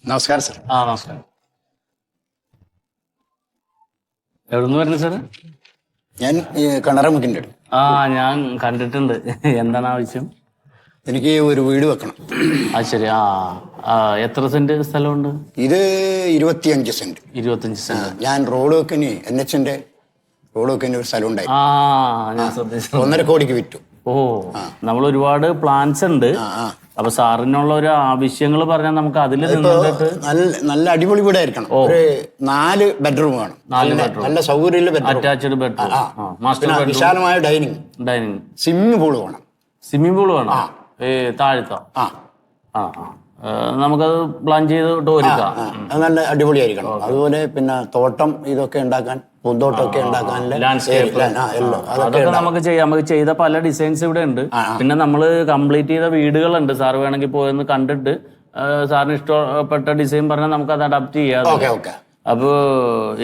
നമസ്കാരം സർ. നമസ്കാരം. എവിടുന്ന് വരുന്നത് സാറ്? ഞാൻ കണറമുക്കിൻ്റെ അടുത്ത്. ഞാൻ കണ്ടിട്ടുണ്ട്. എന്താണ് ആവശ്യം? എനിക്ക് ഒരു വീട് വെക്കണം. ശരി. എത്ര സെന്റ് സ്ഥലമുണ്ട്? ഇത് 25 സെന്റ്. 25 സെന്റ്. ഞാൻ റോഡ് വെക്കിന് NH-ന്റെ റോഡ് വെക്കിന് ഒരു സ്ഥലം ഉണ്ടായി. ഞാൻ ശ്രദ്ധിച്ചു. 1.5 കോടിക്ക് വിറ്റു. നമ്മൾ ഒരുപാട് പ്ലാൻസ് ഉണ്ട്. അപ്പൊ സാറിനുള്ള ഒരു ആവശ്യങ്ങൾ പറഞ്ഞാൽ നമുക്ക് അതിൽ നല്ല അടിപൊളി വീടായിരിക്കണം. ഒരു 4 ബെഡ്റൂം വേണം. നല്ല സൗകര്യമുള്ള ബെഡ്റൂം, അറ്റാച്ച്ഡ് ബെഡ്റൂം, വിശാലമായ ഡൈനിങ്, സ്വിമ്മിംഗ് പൂള് വേണം. സ്വിമ്മിംഗ് പൂള് വേണം. താഴ്ത്ത നമുക്കത് പ്ലാൻ ചെയ്ത് ഒരുക്കാം. നല്ല അടിപൊളിയായിരിക്കണം. അതുപോലെ പിന്നെ തോട്ടം ഇതൊക്കെ ഉണ്ടാക്കാൻ, പൂന്തോട്ടമൊക്കെ ഉണ്ടാക്കാനുള്ള അതൊക്കെ നമുക്ക് ചെയ്യാം. നമുക്ക് ചെയ്ത പല ഡിസൈൻസ് ഇവിടെ ഉണ്ട്. പിന്നെ നമ്മൾ കംപ്ലീറ്റ് ചെയ്ത വീടുകളുണ്ട്. സാർ വേണമെങ്കിൽ പോയെന്ന് കണ്ടിട്ട് സാറിന് ഇഷ്ടപ്പെട്ട ഡിസൈൻ പറഞ്ഞാൽ നമുക്ക് അത് അഡാപ്റ്റ് ചെയ്യാം. അപ്പൊ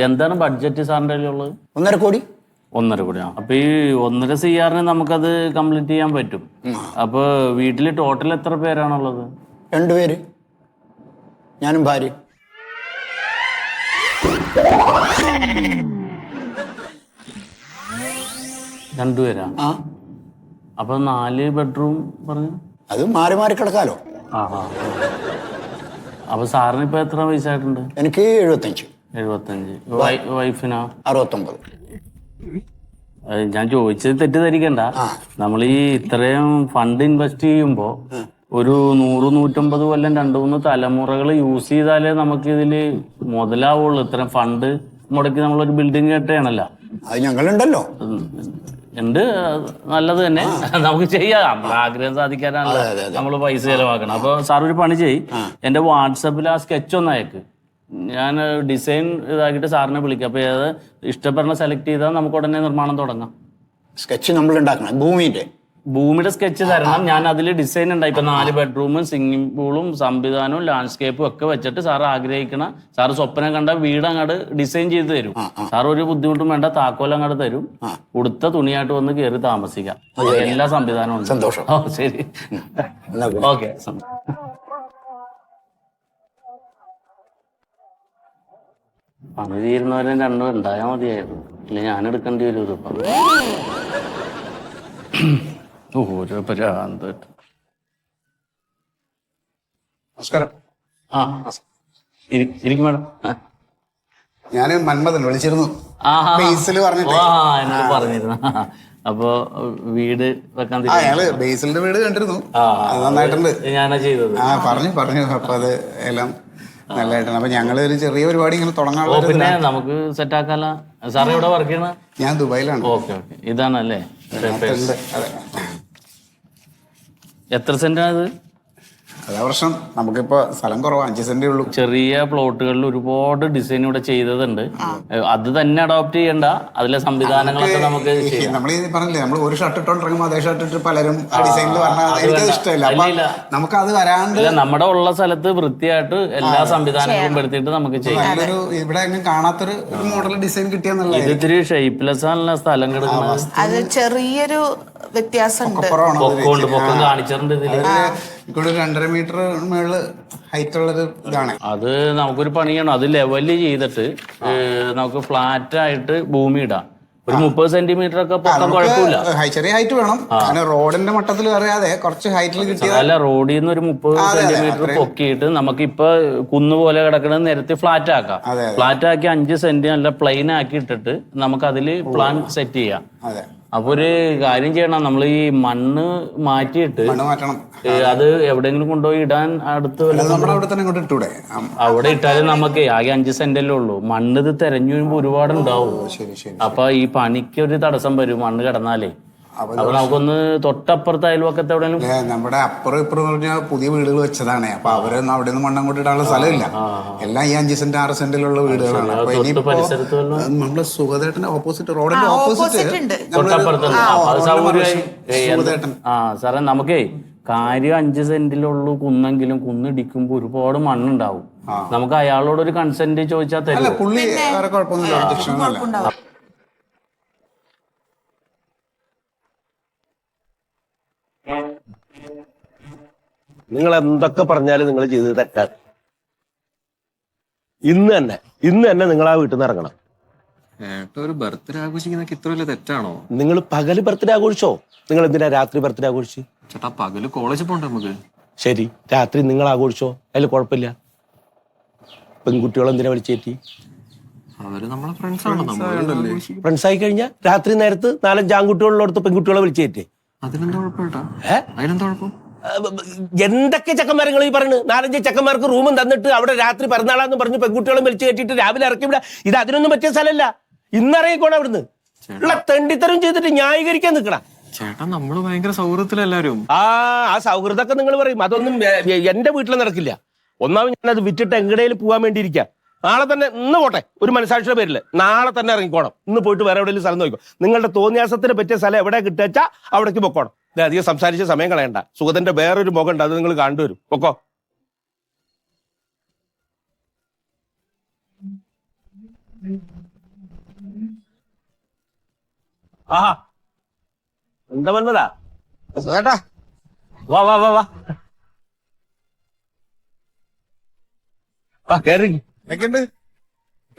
എന്താണ് ബഡ്ജറ്റ് സാറിന്റെ കയ്യിലുള്ളത്? 1.5 കോടി. 1.5 കോടി. അപ്പൊ ഈ 1.5 CR നമുക്കത് കംപ്ലീറ്റ് ചെയ്യാൻ പറ്റും. അപ്പൊ വീട്ടില് ടോട്ടൽ എത്ര പേരാണുള്ളത്? 2 പേര്, ഞാനും ഭാര്യ. രണ്ടുപേരാ? അപ്പൊ 4 ബെഡ്റൂം പറഞ്ഞു. അത് മാറി മാറി കിടക്കാലോ. അപ്പൊ സാറിന് ഇപ്പൊ എത്ര വയസ്സായിട്ടുണ്ട്? എനിക്ക് 75. വൈഫിനാ? 69. ഞാൻ ചോദിച്ചത് തെറ്റിദ്ധരിക്കണ്ട. നമ്മൾ ഈ ഇത്രയും ഫണ്ട് ഇൻവെസ്റ്റ് ചെയ്യുമ്പോ ഒരു 100-150 കൊല്ലം 2-3 തലമുറകൾ യൂസ് ചെയ്താലേ നമുക്ക് ഇതില് മുതലാവുള്ളൂ. ഇത്രയും ഫണ്ട് മുടക്കി നമ്മളൊരു ബിൽഡിംഗ് കെട്ടുകയാണല്ലോ. അത് ഞങ്ങളുണ്ടല്ലോ. ഉണ്ട്, നല്ലത് തന്നെ. നമുക്ക് ചെയ്യാം. നമ്മളെ ആഗ്രഹം സാധിക്കാനാണല്ലോ നമ്മൾ പൈസ ചെലവാക്കണം. അപ്പൊ സാർ ഒരു പണി ചെയ്യ്, എന്റെ വാട്സപ്പിൽ ആ സ്കെച്ച് ഒന്ന് അയക്ക്. ഞാൻ ഡിസൈൻ ഇതാക്കിയിട്ട് സാറിനെ വിളിക്കാം. അപ്പൊ ഏത് ഇഷ്ടപ്പെടുന്ന സെലക്ട് ചെയ്താൽ നമുക്ക് ഉടനെ നിർമ്മാണം തുടങ്ങാം. സ്കെച്ച് നമ്മൾ ഉണ്ടാക്കണം. ഭൂമിയുടെ സ്കെച്ച് തരണം. ഞാൻ അതിൽ ഡിസൈൻ ഉണ്ടായി. ഇപ്പൊ 4 ബെഡ്റൂമും സ്വിമ്മിംഗ് പൂളും സംവിധാനവും ലാൻഡ്സ്കേപ്പും ഒക്കെ വെച്ചിട്ട് സാർ ആഗ്രഹിക്കണ, സാറ് സ്വപ്നം കണ്ട വീട് അങ്ങോട്ട് ഡിസൈൻ ചെയ്ത് തരും. സാർ ഒരു ബുദ്ധിമുട്ടും വേണ്ട, താക്കോൽ അങ്ങോട്ട് തരും. ഉടുത്ത തുണിയായിട്ട് വന്ന് കയറി താമസിക്കാം. എല്ലാ സംവിധാനവും ഉണ്ട്. സന്തോഷം. ശരി, ഓക്കെ. പണി തീരുന്നവരെ 2 ഉണ്ടായാൽ മതിയായിരുന്നു. ഇല്ല ഞാൻ എടുക്കേണ്ടി വരും ഇതിപ്പം. നമസ്കാരം. ഇരിക്കും മാഡം. ഞാൻ മന്മഥൻ വിളിച്ചിരുന്നു. എന്നോട് പറഞ്ഞിരുന്നു. അപ്പൊ വീട് വെക്കാൻ ബേസിലിന്റെ വീട് കണ്ടിരുന്നു. നന്നായിട്ടുണ്ട്. ഞാനാ ചെയ്തത്. പറഞ്ഞു. അപ്പൊ അത് എല്ലാം നല്ലതായിട്ടാണ്. അപ്പൊ ഞങ്ങള് ഒരു ചെറിയ പരിപാടി ഇങ്ങനെ തുടങ്ങാനുള്ള. പിന്നെ നമുക്ക് സെറ്റ് ആക്കാല. സാറ് ഇവിടെ വർക്ക് ചെയ്യണ? ഞാൻ ദുബായിലാണ്. ഓക്കെ. ഇതാണല്ലേ? എത്ര സെന്റാണിത്? അതാ പ്രശ്നം. നമുക്കിപ്പോ സ്ഥലം കുറവാ, 5 സെന്റേ ഉള്ളൂ. ചെറിയ പ്ലോട്ടുകളിൽ ഒരുപാട് ഡിസൈൻ ഇവിടെ ചെയ്തതുണ്ട്. അത് തന്നെ അഡോപ്റ്റ് ചെയ്യണ്ട, അതിലെ സംവിധാനങ്ങളൊക്കെ നമുക്ക് നമ്മൾ പറഞ്ഞില്ലേ, നമ്മൾ ഒരു ഷർട്ട് ഇട്ടോണ്ടിറങ്ങുമ്പോൾ അതേ ഷർട്ട് ഇട്ട് പലരും ഡിസൈനിൽ പറഞ്ഞാൽ എനിക്കത് ഇഷ്ടമല്ല. നമുക്ക് അത് വരാണ്ട് നമ്മുടെ ഉള്ള സ്ഥലത്ത് വൃത്തിയായിട്ട് എല്ലാ സംവിധാനങ്ങളും പെടുത്തിയിട്ട് നമുക്ക് ചെയ്യാം. ഇവിടെ എങ്ങനെ കാണാത്തൊരു മോഡൽ ഡിസൈൻ കിട്ടിയെന്നുള്ള. ഇത് ഇത്തിരി ഷേപ്പ്ലെസ് ആണല്ലോ സ്ഥലം കിടക്കുന്നത്. അത് ചെറിയൊരു വ്യത്യാസമുണ്ട്. പൊക്കം കാണിച്ചിട്ടുണ്ട് ഇതില്. 2.5 മീറ്റർ മേള് ഹൈറ്റ് ഉള്ളൊരു ഇതാണ്. അത് നമുക്കൊരു പണിയാണ്. അത് ലെവല് ചെയ്തിട്ട് നമുക്ക് ഫ്ലാറ്റ് ആയിട്ട് ഭൂമി ഇടാം. ഒരു 30 സെന്റിമീറ്റർ ഒക്കെ പൊക്കം കുഴപ്പമില്ല. ചെറിയ ഹൈറ്റ് വേണം. റോഡിന്റെ മട്ടത്തിൽ അറിയാതെ കുറച്ച് ഹൈറ്റിൽ കിട്ടിയ. അല്ല, റോഡിൽ നിന്ന് ഒരു 30 സെന്റിമീറ്റർ പൊക്കിയിട്ട് നമുക്കിപ്പൊ കുന്നുപോലെ കിടക്കുന്നത് നിരത്തി ഫ്ലാറ്റ് ആക്കാം. ഫ്ലാറ്റ് ആക്കി 5 സെന്റ് നല്ല പ്ലെയിൻ ആക്കി ഇട്ടിട്ട് നമുക്ക് അതില് പ്ലാൻ സെറ്റ് ചെയ്യാം. അപ്പൊ ഒരു കാര്യം ചെയ്യണം, നമ്മൾ ഈ മണ്ണ് മാറ്റിയിട്ട് അത് എവിടെയെങ്കിലും കൊണ്ടുപോയി ഇടാൻ അവിടെ ഇട്ടാലും നമുക്ക് ആകെ 5 സെന്റല്ലേ ഉള്ളൂ. മണ്ണ് ഇത് തെരഞ്ഞു വരുമ്പോ ഒരുപാടുണ്ടാവും. അപ്പൊ ഈ പണിക്ക് ഒരു തടസ്സം വരും മണ്ണ് കിടന്നാലേ. അപ്പൊ നമുക്കൊന്ന് തൊട്ടപ്പുറത്ത് അയൽവക്കത്തെ എവിടെയെങ്കിലും. നമ്മുടെ അപ്പുറം ഇപ്പുറം പറഞ്ഞാൽ പുതിയ വീടുകൾ വെച്ചതാണ്. അപ്പൊ അവരൊന്നും അവിടെ നിന്ന് മണ്ണം കൊണ്ടിടാനുള്ള സ്ഥലമില്ല. എല്ലാം ഈ 5 സെന്റ് 6 സെന്റിലുള്ള വീടുകളാണ്. നമ്മുടെ സുഖദേട്ടന്റെ ഓപ്പോസിറ്റ്, റോഡിന്റെ ഓപ്പോസിറ്റ് സാറേ, നമുക്കേ കാര്യം 5 സെന്റിലുള്ളൂ കുന്നെങ്കിലും കുന്നിടിക്കുമ്പോ ഒരുപാട് മണ്ണുണ്ടാവും. നമുക്ക് അയാളോടൊരു കൺസെന്റ് ചോദിച്ചാൽ തരും. പുള്ളി വേറെ കുഴപ്പമൊന്നുമില്ല. നിങ്ങൾ എന്തൊക്കെ പറഞ്ഞാലും നിങ്ങൾ ചെയ്തത് തെറ്റാണ്. ഇന്ന് തന്നെ നിങ്ങൾ ആ വീട്ടിൽ നിന്ന് ഇറങ്ങണം. ഏട്ടാ ഒരു ബർത്ത്ഡേ ആഘോഷിക്കുന്നൊക്കെ ഇത്ര വലിയ തെറ്റാണോ? നിങ്ങൾ പകല് ബർത്ത്ഡേ ആഘോഷിച്ചോ? നിങ്ങൾ എന്തിനാ രാത്രി ബർത്ത്ഡേ ആഘോഷിച്ച്? ചേട്ടാ പകല് കോളേജിൽ പോണ്ടേ നമുക്ക്? ശരി, രാത്രി നിങ്ങൾ ആഘോഷിച്ചോ, അതിൽ കുഴപ്പമില്ല. പെൺകുട്ടികളെ എന്തിനാ വിളിച്ചേറ്റി? അവര് നമ്മളെ ഫ്രണ്ട്സ് ആണോ? നമ്മള് ഫ്രണ്ട്സ് ആയി കഴിഞ്ഞാൽ രാത്രി നേരത്ത് 4-5 ആൺകുട്ടികളുള്ളടത്ത് പെൺകുട്ടികളെ വിളിച്ചേറ്റേ. അതിലെന്താ കുഴപ്പം ഏട്ടാ? അതിലെന്താ കുഴപ്പം? എന്തൊക്കെ ചെക്കന്മാരങ്ങൾ ഈ പറയുന്നത്? 4-5 ചെക്കന്മാർക്ക് റൂമും തന്നിട്ട് അവിടെ രാത്രി പിറന്നാളാന്ന് പറഞ്ഞ് പെൺകുട്ടികളെ വിളിച്ച് കയറ്റിട്ട് രാവിലെ ഇറക്കി വിടാ. ഇത് അതിനൊന്നും പറ്റിയ സ്ഥലമല്ല. ഇന്നിറങ്ങിക്കോണം അവിടുന്ന്. ഉള്ള തെണ്ടിത്തരം ചെയ്തിട്ട് ന്യായീകരിക്കാൻ നിൽക്കണ. ചേട്ടാ നമ്മള് ഭയങ്കര സൗഹൃദത്തിലെല്ലാരും. ആ സൗഹൃദമൊക്കെ നിങ്ങൾ പറയും. അതൊന്നും എന്റെ വീട്ടിൽ നടക്കില്ല. ഒന്നാമത് ഞാനത് വിറ്റിട്ട് എങ്ങടേലും പോകാൻ വേണ്ടിയിരിക്കാം. നാളെ തന്നെ, ഇന്ന് പോട്ടെ, ഒരു മനസാക്ഷിയുടെ പേരില് നാളെ തന്നെ ഇറങ്ങിക്കോണം. ഇന്ന് പോയിട്ട് വേറെ എവിടെയെങ്കിലും സ്ഥലം നോക്കിക്കോ. നിങ്ങളുടെ തോന്നിയാസത്തിന് പറ്റിയ സ്ഥലം എവിടെ കിട്ടുവച്ചാ അവിടേക്ക് പൊക്കോണം. അധികം സംസാരിച്ച സമയം കളയണ്ട. സുഗതന്റെ വേറൊരു മുഖം ഉണ്ട്, അത് നിങ്ങൾ കണ്ടുവരും. പൊക്കോ. ആഹാ, എന്താ വന്നതാ? വാ വാ വാ വാ വാ, കേറി.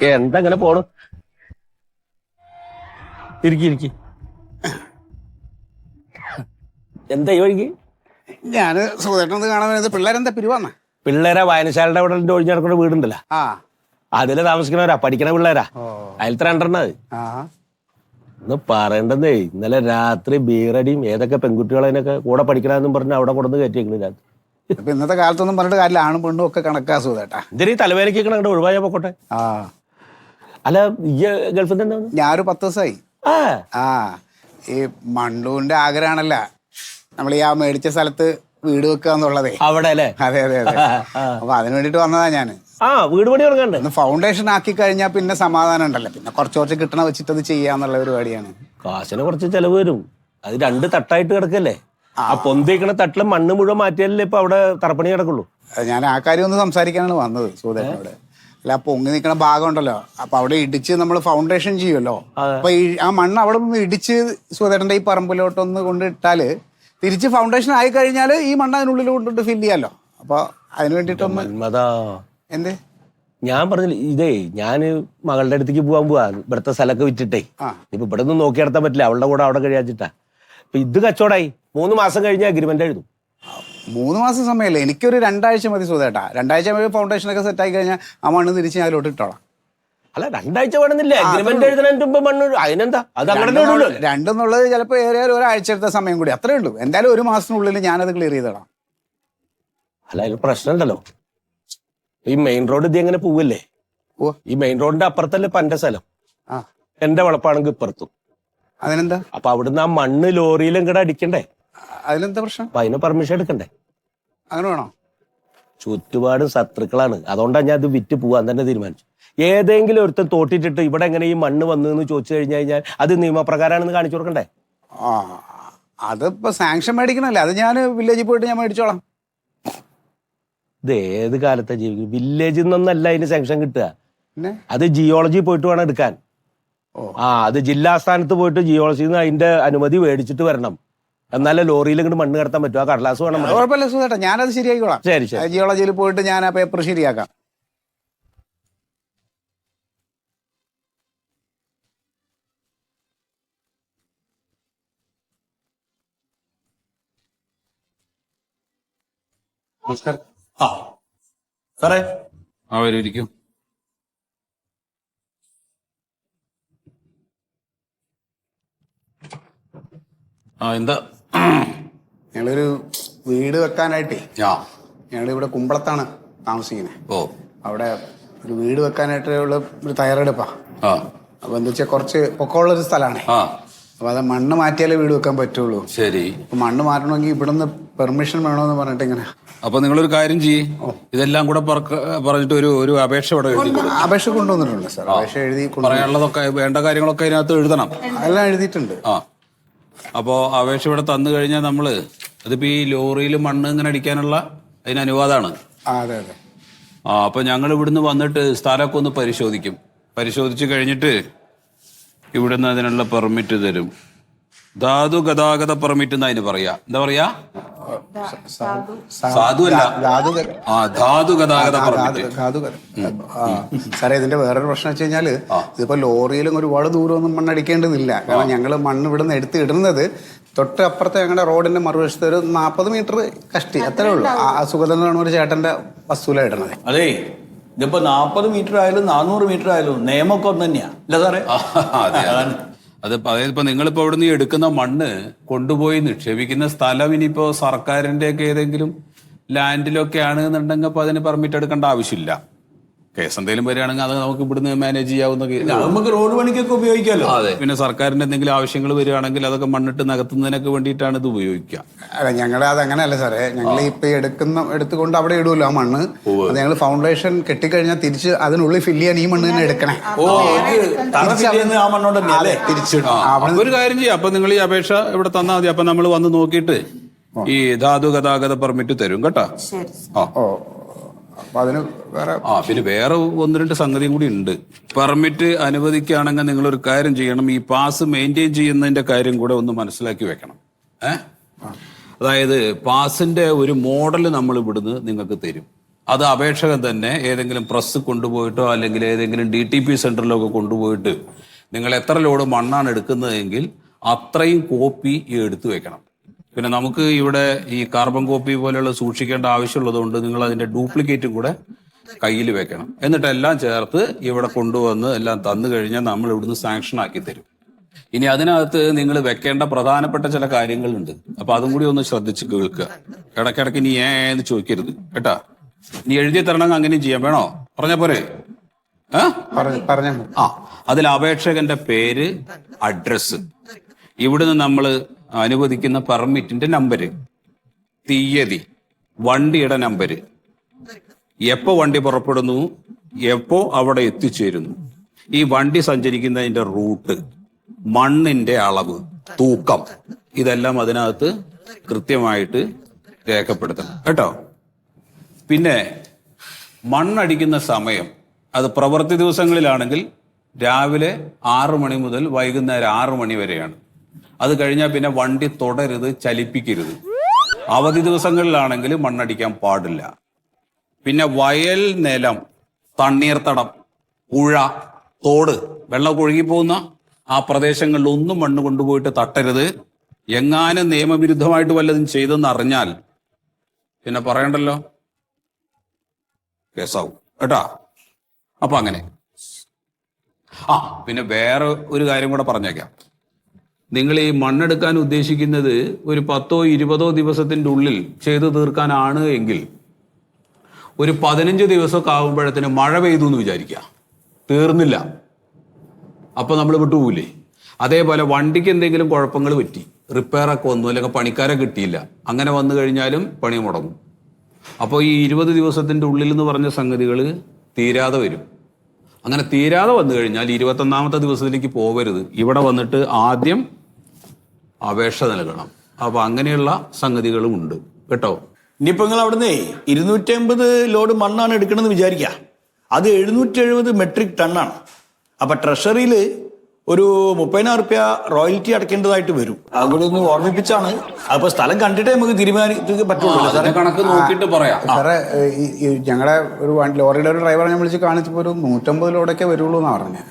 എന്താ ഇങ്ങനെ പോണു? ഇരിക്കി. എന്താ ഈ വഴിക്ക്? ഞാന് സുഖമായിട്ടൊന്ന് കാണാൻ വരുന്നത്. പിള്ളേരെന്താ പിരിവാന്ന? പിള്ളേരാ വായനശാലയുടെ അവിടെ ഒഴിഞ്ഞു നടക്കുന്ന വീടുണ്ടല്ലോ, അതില് താമസിക്കണവരാ, പഠിക്കണ പിള്ളേരാ. അതിലത്തെ 2 അത്. ഒന്ന് പറയണ്ടെന്നേ, ഇന്നലെ രാത്രി ബീറടിയും ഏതൊക്കെ പെൺകുട്ടികളതിനൊക്കെ കൂടെ പഠിക്കണമെന്നും പറഞ്ഞ് അവിടെ കൊണ്ടുവന്ന് കയറ്റിയേക്കണ് രാത്രി. ഇപ്പൊ ഇന്നത്തെ കാലത്തൊന്നും പറഞ്ഞിട്ട് കാര്യമില്ല, ആണും പെണ്ണും ഒക്കെ കണക്കാ സുഖേട്ടാ. ഇതിന് ഈ തലവേദനയ്ക്ക് അങ്ങോട്ട് ഒഴിവായ പൊക്കോട്ടെ. അല്ല, ഈ ഗൾഫിൽ എന്താ? ഞാനൊരു 10 ദിവസമായി. ഈ മണ്ടൂന്റെ ആഗ്രഹമാണല്ല നമ്മൾ ഈ മേടിച്ച സ്ഥലത്ത് വീട് വെക്കുക എന്നുള്ളതേ. അവിടെ അല്ലേ? അതെ. അപ്പൊ അതിന് വേണ്ടിട്ട് വന്നതാ ഞാന്. വീട് പണി തുടങ്ങണ്ടേ? ഒന്ന് ഫൗണ്ടേഷൻ ആക്കി കഴിഞ്ഞാൽ പിന്നെ സമാധാനം ഉണ്ടല്ലോ. പിന്നെ കുറച്ച് കിട്ടണ വെച്ചിട്ട് അത് ചെയ്യാന്നുള്ള പരിപാടിയാണ്. കാശിന് കുറച്ച് ചെലവ് വരും. അത് 2 തട്ടായിട്ട് കിടക്കല്ലേ? ആ പൊന്തിക്കണ തട്ടില് മണ്ണ് മുഴുവൻ മാറ്റിയാലല്ലേ ഇപ്പൊ അവിടെ തറപ്പണി കിടക്കുള്ളൂ. ഞാൻ ആ കാര്യം ഒന്ന് സംസാരിക്കാനാണ് വന്നത് സുധേട്ടനോട്. അല്ല, പൊങ്ങി നിൽക്കണ ഭാഗം ഉണ്ടല്ലോ, അപ്പൊ അവിടെ ഇടിച്ച് നമ്മൾ ഫൗണ്ടേഷൻ ചെയ്യുമല്ലോ. അപ്പൊ ആ മണ്ണ് അവിടെ നിന്ന് ഇടിച്ച് സുധേട്ടന്റെ ഈ പറമ്പിലോട്ടൊന്ന് കൊണ്ടിട്ടാല് തിരിച്ച് ഫൗണ്ടേഷൻ ആയി കഴിഞ്ഞാൽ ഈ മണ്ണ് അതിനുള്ളിൽ കൊണ്ടിട്ട് ഫില്ല് ചെയ്യാലോ. അപ്പൊ അതിന് വേണ്ടിട്ടൊന്ന്. എന്തേ ഞാൻ പറഞ്ഞില്ല, ഇതേ ഞാന് മകളുടെ അടുത്തേക്ക് പോവാ. ഇവിടുത്തെ സ്ഥലമൊക്കെ വിറ്റിട്ടേ ഇപ്പൊ ഇവിടെ നിന്ന് നോക്കി നടത്താൻ പറ്റില്ല. അവളുടെ കൂടെ അവിടെ കഴിയാച്ചിട്ടാ. അപ്പൊ ഇത് കച്ചവടായി. 3 മാസം കഴിഞ്ഞ് അഗ്രിമെന്റ് എഴുതും. 3 മാസം സമയമല്ലേ? എനിക്കൊരു 2 ആഴ്ച മതി സുധേട്ടാ. 2 ആഴ്ച ഫൗണ്ടേഷനൊക്കെ സെറ്റ് ആയി കഴിഞ്ഞാൽ ആ മണ്ണ് തിരിച്ച് ഞാൻ അതിലോട്ട് ഇട്ടോളാം. അല്ല, 2 ആഴ്ച വേണമെന്നില്ല. അഗ്രിമെന്റ് എഴുതുന്നതിന് മുമ്പ് മണ്ണ് അതിനെന്താ? അത് അങ്ങനെ 2 എന്നുള്ളത് ചിലപ്പോൾ ഏറിയാൽ ഒരാഴ്ച എടുത്ത സമയം കൂടി, അത്രേ ഉള്ളൂ. എന്തായാലും 1 മാസത്തിനുള്ളിൽ ഞാനത് ക്ലിയർ ചെയ്തോളാം. അല്ല, അതിൽ പ്രശ്നം ഉണ്ടല്ലോ. ഈ മെയിൻ റോഡ് ഇത് എങ്ങനെ പോവല്ലേ? ഈ മെയിൻ റോഡിന്റെ അപ്പുറത്തല്ലേ പന്റെ സ്ഥലം. എന്റെ വളപ്പാണെങ്കിൽ ഇപ്പുറത്തും. അതിനെന്താ? അപ്പൊ അവിടുന്ന് ആ മണ്ണ് ലോറിയിലും കൂടെ അടിക്കണ്ടേ? അതിനെന്താ പ്രശ്നം? അപ്പൊ അതിന് പെർമിഷൻ എടുക്കണ്ടേ? അങ്ങനെ വേണോ? ചുറ്റുപാട് ശത്രുക്കളാണ്. അതുകൊണ്ടാണ് ഞാൻ അത് വിറ്റ് പോവാൻ തന്നെ തീരുമാനിച്ചു. ഏതെങ്കിലും ഒരുത്തൻ തോട്ടിട്ടിട്ട് ഇവിടെ എങ്ങനെ ഈ മണ്ണ് വന്നു എന്ന് ചോദിച്ചു കഴിഞ്ഞാൽ അത് നിയമപ്രകാരമാണെന്ന് കാണിച്ചു കൊടുക്കണ്ടേ? അതിപ്പോ സാങ്ഷൻ മേടിക്കണല്ലേ, അത് ഞാൻ വില്ലേജിൽ പോയിട്ട് ഞാൻ മേടിച്ചോളാം. ഇത് ഏത് കാലത്താ ജീവിക്കും? വില്ലേജിൽ നിന്നൊന്നല്ല അതിന് സാങ്ഷൻ കിട്ടുക. അത് ജിയോളജി പോയിട്ട് വേണം എടുക്കാൻ. അത് ജില്ലാസ്ഥാനത്ത് പോയിട്ട് ജിയോളജിയിൽ നിന്ന് അതിന്റെ അനുമതി മേടിച്ചിട്ട് വരണം. എന്നാലേ ലോറിയിൽ ഇങ്ങോട്ട് മണ്ണ് കടത്താൻ പറ്റും. ആ കടലാസ് വേണം. കുഴപ്പമില്ല സുധേട്ടാ, ഞാനത് ശരിയായിക്കോളാം. ശരി. ജിയോളജിയിൽ പോയിട്ട് ഞാൻ ആ പേപ്പർ ശരിയാക്കാം. സാറേ അവരിക്കും എന്താ? ഞങ്ങളൊരു വീട് വെക്കാനായിട്ടേ, ഞങ്ങളിവിടെ കുമ്പളത്താണ് താമസിക്കുന്നത്. അവിടെ ഒരു വീട് വെക്കാനായിട്ട് ഉള്ള ഒരു തയ്യാറെടുപ്പാ. അപ്പൊ എന്താ വെച്ചാൽ കുറച്ച് പൊക്കമുള്ളൊരു സ്ഥലമാണ്. അപ്പൊ അത് മണ്ണ് മാറ്റിയാലേ വീട് വെക്കാൻ പറ്റുള്ളൂ. ശരി. അപ്പൊ മണ്ണ് മാറ്റണമെങ്കിൽ ഇവിടുന്ന് പെർമിഷൻ വേണമെന്ന് പറഞ്ഞിട്ട് ഇങ്ങനെ. അപ്പൊ നിങ്ങളൊരു കാര്യം ചെയ്യ്, ഇതെല്ലാം കൂടെ പറഞ്ഞിട്ട് ഒരു അപേക്ഷ ഇവിടെ എഴുതി. അപേക്ഷ കൊണ്ടുവന്നിട്ടുണ്ട് സാർ. അപേക്ഷ എഴുതി പറയാനുള്ളതൊക്കെ വേണ്ട കാര്യങ്ങളൊക്കെ അതിനകത്ത് എഴുതണം. അതെല്ലാം എഴുതിയിട്ടുണ്ട്. അപ്പോൾ അപേക്ഷ ഇവിടെ തന്നു കഴിഞ്ഞാൽ നമ്മള് അതിപ്പോ ഈ ലോറിയിൽ മണ്ണ് ഇങ്ങനെ അടിക്കാനുള്ള അതിന് അനുവാദമാണ്. അതെ. അപ്പൊ ഞങ്ങൾ ഇവിടുന്ന് വന്നിട്ട് സ്ഥലമൊക്കെ ഒന്ന് പരിശോധിക്കും. പരിശോധിച്ച് കഴിഞ്ഞിട്ട് ഇവിടുന്ന് അതിനുള്ള പെർമിറ്റ് തരും. ധാതു ഗതാഗത പെർമിറ്റ് എന്ന് അതിന് പറയാ. എന്താ പറയാ? സാധുവല്ല. ധാതു ഗതാഗത പെർമിറ്റ്. സാറേ ഇതിന്റെ വേറൊരു പ്രശ്നം വെച്ച് കഴിഞ്ഞാല് ഇതിപ്പോ ലോറിയിലും ഒരുപാട് ദൂരമൊന്നും മണ്ണടിക്കേണ്ടതില്ല. കാരണം ഞങ്ങള് മണ്ണ് ഇവിടുന്ന് എടുത്ത് ഇടുന്നത് തൊട്ട് അപ്പുറത്തെ ഞങ്ങളുടെ റോഡിന്റെ മറുവശത്ത് ഒരു 40 മീറ്റർ കഷ്ടി അത്രേ ഉള്ളൂ. ആ സുഗതൻ ഒരു ചേട്ടന്റെ വസ്തുവിലാണ് ഇടണത്. അതേ ഇതിപ്പോ 40 മീറ്റർ ആയാലും 400 മീറ്റർ ആയാലും നിയമമൊക്കെ ഒന്ന് തന്നെയാ അല്ല സാറേ? അതായത് ഇപ്പൊ നിങ്ങളിപ്പോ ഇവിടെ നിന്ന് എടുക്കുന്ന മണ്ണ് കൊണ്ടുപോയി നിക്ഷേപിക്കുന്ന സ്ഥലം ഇനിയിപ്പോ സർക്കാരിന്റെ ഒക്കെ ഏതെങ്കിലും ലാൻഡിലൊക്കെ ആണെന്നുണ്ടെങ്കിൽ അപ്പൊ അതിന് പെർമിറ്റ് എടുക്കേണ്ട ആവശ്യമില്ല. കേസ് എന്തെങ്കിലും വരികയാണെങ്കിൽ അത് നമുക്ക് ഇവിടുന്ന് മാനേജ് ചെയ്യാവുന്ന നമുക്ക് റോഡ് പണിക്കൊക്കെ ഉപയോഗിക്കാമല്ലോ. അതെ, പിന്നെ സർക്കാരിന്റെ എന്തെങ്കിലും ആവശ്യങ്ങൾ വരികയാണെങ്കിൽ അതൊക്കെ മണ്ണിട്ട് നികത്തുന്നതിനൊക്കെ വേണ്ടിയിട്ടാണ് ഇത് ഉപയോഗിക്കുക. അല്ല ഞങ്ങളുടെ അത് അങ്ങനെയല്ല സാറേ. ഞങ്ങൾ ഇപ്പൊ എടുത്തുകൊണ്ട് അവിടെ ഇടുമല്ലോ ആ മണ്ണ്. അത് ഞങ്ങൾ ഫൗണ്ടേഷൻ കെട്ടിക്കഴിഞ്ഞാൽ തിരിച്ച് അതിനുള്ളിൽ ഫില്ല് ചെയ്യാൻ ഈ മണ്ണ് തന്നെ എടുക്കണേ. ആ മണ്ണോട് തിരിച്ചിടും. ഒരു കാര്യം ചെയ്യാം, അപ്പൊ നിങ്ങൾ ഈ അപേക്ഷ ഇവിടെ തന്നാൽ മതി. അപ്പൊ നമ്മൾ വന്ന് നോക്കിയിട്ട് ഈ ധാതു ഗതാഗത പെർമിറ്റ് തരും കേട്ടോ. അപ്പൊ അതിന് വേറെ പിന്നെ വേറെ 1-2 സംഗതിയും കൂടി ഉണ്ട്. പെർമിറ്റ് അനുവദിക്കുകയാണെങ്കിൽ നിങ്ങളൊരു കാര്യം ചെയ്യണം, ഈ പാസ് മെയിൻറ്റെയിൻ ചെയ്യുന്നതിന്റെ കാര്യം കൂടെ ഒന്ന് മനസ്സിലാക്കി വെക്കണം. അതായത് പാസിന്റെ ഒരു മോഡൽ നമ്മൾ ഇവിടുന്ന് നിങ്ങൾക്ക് തരും. അത് അപേക്ഷകൻ തന്നെ ഏതെങ്കിലും പ്രസ് കൊണ്ടുപോയിട്ടോ അല്ലെങ്കിൽ ഏതെങ്കിലും DTP സെന്ററിലൊക്കെ കൊണ്ടുപോയിട്ട് നിങ്ങൾ എത്ര ലോഡ് മണ്ണാണ് എടുക്കുന്നതെങ്കിൽ അത്രയും കോപ്പി എടുത്തു വെക്കണം. പിന്നെ നമുക്ക് ഇവിടെ ഈ കാർബൺ കോപ്പി പോലെയുള്ള സൂക്ഷിക്കേണ്ട ആവശ്യമുള്ളതുകൊണ്ട് നിങ്ങൾ അതിന്റെ ഡ്യൂപ്ലിക്കേറ്റും കൂടെ കയ്യിൽ വെക്കണം. എന്നിട്ട് എല്ലാം ചേർത്ത് ഇവിടെ കൊണ്ടുവന്ന് എല്ലാം തന്നു കഴിഞ്ഞാൽ നമ്മൾ ഇവിടുന്ന് സാങ്ഷൻ ആക്കി തരും. ഇനി അതിനകത്ത് നിങ്ങൾ വെക്കേണ്ട പ്രധാനപ്പെട്ട ചില കാര്യങ്ങളുണ്ട്. അപ്പൊ അതും കൂടി ഒന്ന് ശ്രദ്ധിച്ച് കേൾക്കുക. ഇടയ്ക്കിടയ്ക്ക് ഇനി ഏന്ന് ചോദിക്കരുത് കേട്ടാ. ഇനി എഴുതി തരണമെങ്കിൽ അങ്ങനെയും ചെയ്യാം. വേണോ? പറഞ്ഞ പോരെ? അതിൽ അപേക്ഷകന്റെ പേര്, അഡ്രസ്, ഇവിടുന്ന് നമ്മൾ അനുവദിക്കുന്ന പെർമിറ്റിന്റെ നമ്പര്, തീയതി, വണ്ടിയുടെ നമ്പര്, എപ്പോ വണ്ടി പുറപ്പെടുന്നു, എപ്പോ അവിടെ എത്തിച്ചേരുന്നു, ഈ വണ്ടി സഞ്ചരിക്കുന്നതിന്റെ റൂട്ട്, മണ്ണിന്റെ അളവ്, തൂക്കം, ഇതെല്ലാം അതിനകത്ത് കൃത്യമായിട്ട് രേഖപ്പെടുത്തണം കേട്ടോ. പിന്നെ മണ്ണടിക്കുന്ന സമയം അത് പ്രവൃത്തി ദിവസങ്ങളിലാണെങ്കിൽ രാവിലെ 6 മണി മുതൽ വൈകുന്നേരം 6 മണി വരെയാണ്. അത് കഴിഞ്ഞാൽ പിന്നെ വണ്ടി തൊടരുത്, ചലിപ്പിക്കരുത്. അവധി ദിവസങ്ങളിലാണെങ്കിൽ മണ്ണടിക്കാൻ പാടില്ല. പിന്നെ വയൽ, നിലം, തണ്ണീർത്തടം, പുഴ, തോട്, വെള്ളം ഒഴുകിപ്പോകുന്ന ആ പ്രദേശങ്ങളിൽ ഒന്നും മണ്ണ് കൊണ്ടുപോയിട്ട് തട്ടരുത്. എങ്ങാനും നിയമവിരുദ്ധമായിട്ട് വല്ലതും ചെയ്തെന്ന് അറിഞ്ഞാൽ പിന്നെ പറയണ്ടല്ലോ, കേസാവും കേട്ടാ. അപ്പൊ അങ്ങനെ. പിന്നെ വേറെ ഒരു കാര്യം കൂടെ പറഞ്ഞേക്കാം. നിങ്ങൾ ഈ മണ്ണെടുക്കാൻ ഉദ്ദേശിക്കുന്നത് ഒരു 10-20 ദിവസത്തിൻ്റെ ഉള്ളിൽ ചെയ്തു തീർക്കാനാണ് എങ്കിൽ ഒരു 15 ദിവസമൊക്കെ ആകുമ്പോഴത്തേന് മഴ പെയ്തു എന്ന് വിചാരിക്കുക, തീർന്നില്ല, അപ്പൊ നമ്മൾ വിട്ടുപോകില്ലേ? അതേപോലെ വണ്ടിക്ക് എന്തെങ്കിലും കുഴപ്പങ്ങൾ പറ്റി, റിപ്പയറൊക്കെ വന്നു, അല്ലെങ്കിൽ പണിക്കാരെ കിട്ടിയില്ല, അങ്ങനെ വന്നു കഴിഞ്ഞാലും പണി മുടങ്ങും. അപ്പോൾ ഈ 20 ദിവസത്തിൻ്റെ ഉള്ളിൽ എന്ന് പറഞ്ഞ സംഗതികൾ തീരാതെ വരും. അങ്ങനെ തീരാതെ വന്നു കഴിഞ്ഞാൽ 21ാമത്തെ ദിവസത്തിലേക്ക് പോകരുത്. ഇവിടെ വന്നിട്ട് ആദ്യം അപേക്ഷ നൽകണം. അപ്പൊ അങ്ങനെയുള്ള സംഗതികളും ഉണ്ട് കേട്ടോ. ഇനിയിപ്പോ നിങ്ങൾ അവിടുന്ന് 250 ലോഡ് മണ്ണാണ് എടുക്കണമെന്ന് വിചാരിക്കുക. അത് 770 മെട്രിക് ടണ്ണാണ്. അപ്പൊ ട്രഷറിയിൽ ഒരു 30,000 റുപ്യ റോയൽറ്റി അടയ്ക്കേണ്ടതായിട്ട് വരും. അതുകൂടി ഒന്ന് ഓർമ്മിപ്പിച്ചാണ്. അപ്പൊ സ്ഥലം കണ്ടിട്ടേ നമുക്ക് തീരുമാനിക്കാൻ പറ്റുള്ളൂ. സാറേ കണക്ക് നോക്കിയിട്ട് പറയാം. സാറേ ഞങ്ങളുടെ ഒരു ലോറിയുടെ ഒരു ഡ്രൈവറെ ഞാൻ വിളിച്ച് കാണിച്ചപ്പോ ഒരു 150 ലോഡൊക്കെ വരുള്ളൂ എന്നാ പറഞ്ഞത്.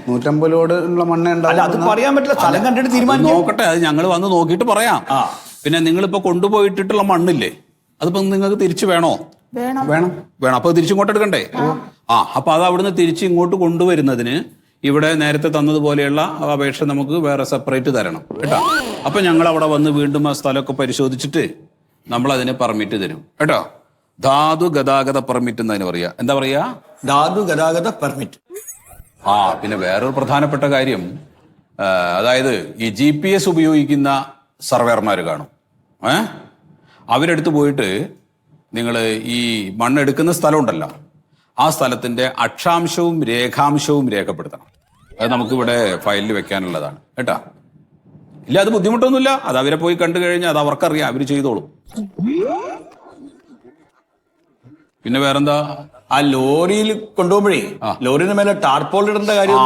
150 ലോഡ് ഉള്ള മണ്ണ് അത് പറയാൻ പറ്റില്ല. സ്ഥലം കണ്ടിട്ട് തീരുമാനിക്കാം. നോക്കട്ടെ, അത് ഞങ്ങൾ വന്ന് നോക്കിയിട്ട് പറയാം. പിന്നെ നിങ്ങളിപ്പോ കൊണ്ടുപോയിട്ടിട്ടുള്ള മണ്ണില്ലേ, അതിപ്പോ നിങ്ങൾക്ക് തിരിച്ചു വേണോ? വേണം. അപ്പൊ തിരിച്ചിങ്ങോട്ട് എടുക്കണ്ടേ? അപ്പൊ അത് അവിടുന്ന് തിരിച്ച് ഇങ്ങോട്ട് കൊണ്ടുവരുന്നതിന് ഇവിടെ നേരത്തെ തന്നതുപോലെയുള്ള അപേക്ഷ നമുക്ക് വേറെ സെപ്പറേറ്റ് തരണം കേട്ടോ. അപ്പൊ ഞങ്ങൾ അവിടെ വന്ന് വീണ്ടും ആ സ്ഥലമൊക്കെ പരിശോധിച്ചിട്ട് നമ്മൾ അതിന് പെർമിറ്റ് തരും കേട്ടോ. ധാതു ഗതാഗത പെർമിറ്റ് എന്നതിന് പറയാ. എന്താ പറയാ? ധാതു ഗതാഗത പെർമിറ്റ്. പിന്നെ വേറൊരു പ്രധാനപ്പെട്ട കാര്യം, അതായത് ഈ GPS ഉപയോഗിക്കുന്ന സർവേയർമാർ കാണും. അവരെടുത്ത് പോയിട്ട് നിങ്ങൾ ഈ മണ്ണെടുക്കുന്ന സ്ഥലമുണ്ടല്ലോ, ആ സ്ഥലത്തിന്റെ അക്ഷാംശവും രേഖാംശവും രേഖപ്പെടുത്തണം. അത് നമുക്കിവിടെ ഫയലിൽ വെക്കാനുള്ളതാണ് കേട്ടാ. ഇല്ല, അത് ബുദ്ധിമുട്ടൊന്നുമില്ല. അത് അവരെ പോയി കണ്ടു കഴിഞ്ഞാൽ അത് അവർക്കറിയാം, അവർ ചെയ്തോളും. പിന്നെ വേറെന്താ? ആ ലോറിയിൽ കൊണ്ടുപോകുമ്പോഴേ ലോറിയുടെ മേലെ ടാർപോൾ ഇടേണ്ട കാര്യം.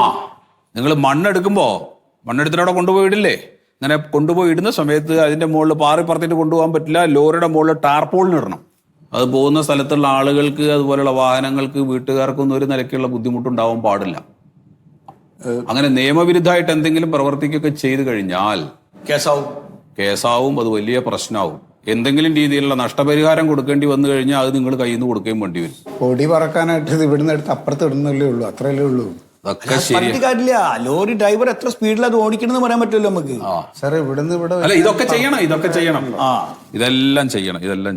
നിങ്ങൾ മണ്ണെടുക്കുമ്പോ മണ്ണെടുത്തിട്ട് അവിടെ കൊണ്ടുപോയിടില്ലേ, ഇങ്ങനെ കൊണ്ടുപോയി ഇടുന്ന സമയത്ത് അതിന്റെ മുകളിൽ പാറി പറത്തിട്ട് കൊണ്ടുപോകാൻ പറ്റില്ല. ലോറിയുടെ മുകളിൽ ടാർപോളിന് ഇടണം. അത് പോകുന്ന സ്ഥലത്തുള്ള ആളുകൾക്ക് അതുപോലെയുള്ള വാഹനങ്ങൾക്ക് വീട്ടുകാർക്കൊന്നും ഒരു നിലയ്ക്കുള്ള ബുദ്ധിമുട്ടുണ്ടാവാൻ പാടില്ല. അങ്ങനെ നിയമവിരുദ്ധമായിട്ട് എന്തെങ്കിലും പ്രവർത്തിക്കുകയൊക്കെ ചെയ്തു കഴിഞ്ഞാൽ കേസാവും, അത് വലിയ പ്രശ്നമാവും. എന്തെങ്കിലും രീതിയിലുള്ള നഷ്ടപരിഹാരം കൊടുക്കേണ്ടി വന്നു കഴിഞ്ഞാൽ അത് നിങ്ങൾ കയ്യിൽ നിന്ന് കൊടുക്കുകയും വേണ്ടി വരും. പൊടി പറക്കാനായിട്ട് ഇത് ഇവിടുന്ന് എടുത്ത് അപ്പുറത്ത് ഇടുന്നല്ലേ ഉള്ളൂ, അത്രയല്ലേ ഉള്ളൂ. അതൊക്കെ ശരി. പറഞ്ഞിട്ട് കാര്യമില്ല. ലോറി ഡ്രൈവർ എത്ര സ്പീഡിൽ അത് ഓടിക്കണമെന്ന് പറയാൻ പറ്റുമല്ലോ നമുക്ക്. സാറേ ഇവിടുന്ന് ഇവിടെ അല്ല, ഇതൊക്കെ ചെയ്യണം. ഇതെല്ലാം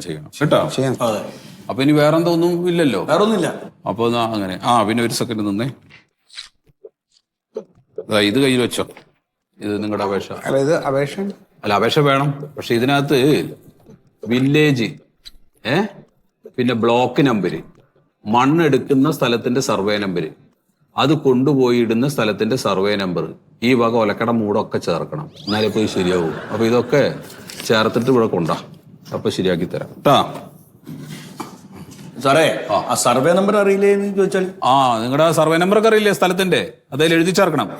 ചെയ്യണം കേട്ടോ. അതെ. അപ്പൊ ഇനി വേറെന്താ ഒന്നും ഇല്ലല്ലോ? വേറെ ഒന്നുമില്ല. അപ്പൊ അങ്ങനെ പിന്നെ ഒരു സെക്കൻഡ് നിന്നേ. ഇത് കയ്യിൽ വെച്ചോ. ഇത് നിങ്ങളുടെ അപേക്ഷ. അല്ല, ഇത് അപേക്ഷ അപേക്ഷ വേണം. പക്ഷെ ഇതിനകത്ത് വില്ലേജ്, പിന്നെ ബ്ലോക്ക് നമ്പര്, മണ്ണെടുക്കുന്ന സ്ഥലത്തിന്റെ സർവേ നമ്പര്, അത് കൊണ്ടുപോയി ഇടുന്ന സ്ഥലത്തിന്റെ സർവേ നമ്പർ, ഈ വക ഒലക്കട മൂടൊക്കെ ചേർക്കണം. എന്നാലേ പോയി ശരിയാവും. അപ്പൊ ഇതൊക്കെ ചേർത്തിട്ട് ഇവിടെ കൊണ്ടാ. അപ്പൊ ശരിയാക്കി തരാം കേട്ടാ. സാറേ, ആ സർവേ നമ്പർ അറിയില്ലേ എന്ന് ചോദിച്ചാൽ? നിങ്ങളുടെ സർവേ നമ്പർ ഒക്കെ അറിയില്ലേ സ്ഥലത്തിന്റെ? അതിൽ എഴുതി ചേർക്കണം.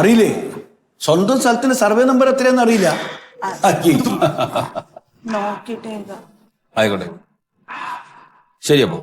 അറിയില്ലേ? സ്വന്തം സ്ഥലത്തിന്റെ സർവേ നമ്പർ എത്രയാന്ന് അറിയില്ല. നോക്കിട്ടേ ആയിക്കോട്ടെ, ശരി. അപ്പോ